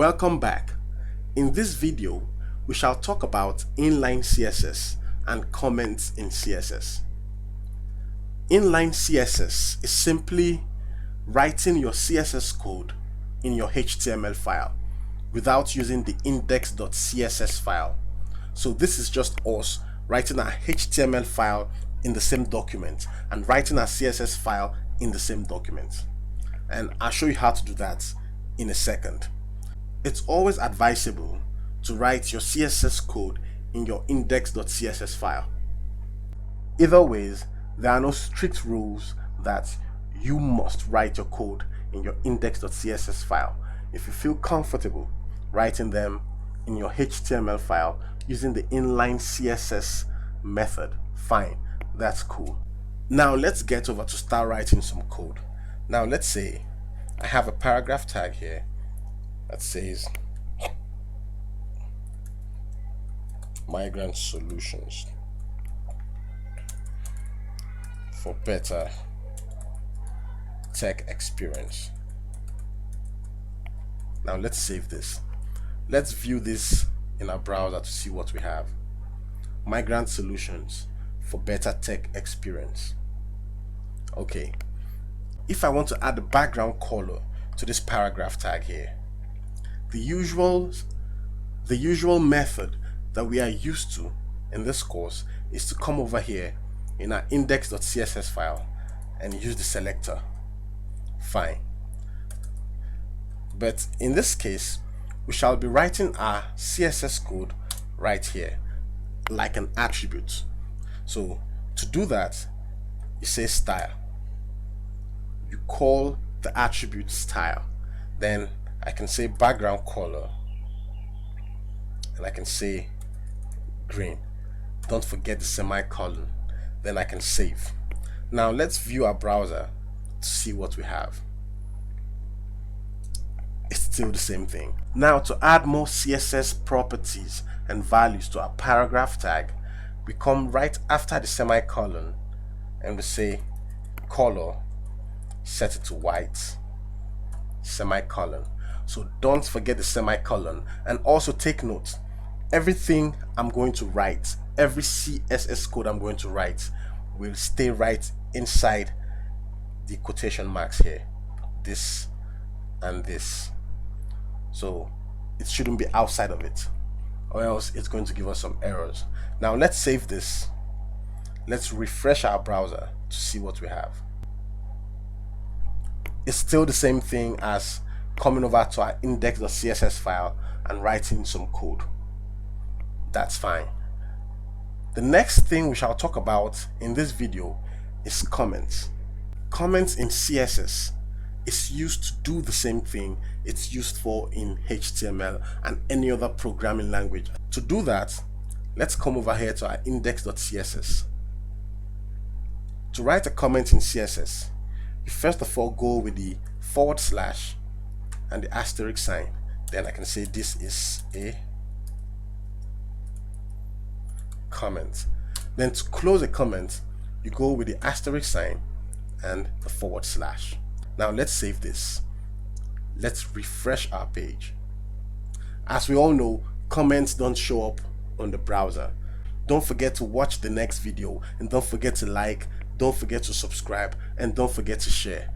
Welcome back. In this video, we shall talk about inline CSS and comments in CSS. Inline CSS is simply writing your CSS code in your HTML file without using the index.css file. So this is just us writing our HTML file in the same document and writing our CSS file in the same document. And I'll show you how to do that in a second. It's always advisable to write your CSS code in your index.css file. Either ways, there are no strict rules that you must write your code in your index.css file. If you feel comfortable writing them in your HTML file using the inline CSS method, fine, that's cool. Now let's get over to start writing some code. Now let's say I have a paragraph tag here that says migrant solutions for better tech experience. Now let's save this. Let's view this in our browser to see what we have. Migrant solutions for better tech experience. Okay, if I want to add a background color to this paragraph tag here, the usual method that we are used to in this course is to come over here in our index.css file and use the selector. Fine. But in this case, we shall be writing our CSS code right here like an attribute. So to do that, you say style. You call the attribute style. Then I can say background color and I can say green. Don't forget the semicolon. Then I can save. Now let's view our browser to see what we have. It's still the same thing. Now to add more CSS properties and values to our paragraph tag, we come right after the semicolon and we say color, set it to white, semicolon. So don't forget the semicolon, and also take note, everything I'm going to write, every CSS code I'm going to write will stay right inside the quotation marks here, this and this. So it shouldn't be outside of it, or else it's going to give us some errors. Now let's save this. Let's refresh our browser to see what we have. It's still the same thing as coming over to our index.css file and writing some code. That's fine. The next thing we shall talk about in this video is comments. Comments in CSS is used to do the same thing it's used for in HTML and any other programming language. To do that, let's come over here to our index.css. To write a comment in CSS, you first of all go with the / and the asterisk sign. Then I can say this is a comment. Then to close a comment, you go with the asterisk sign and the /. Now let's save this. Let's refresh our page. As we all know, comments don't show up on the browser. Don't forget to watch the next video, and don't forget to like, don't forget to subscribe, and don't forget to share.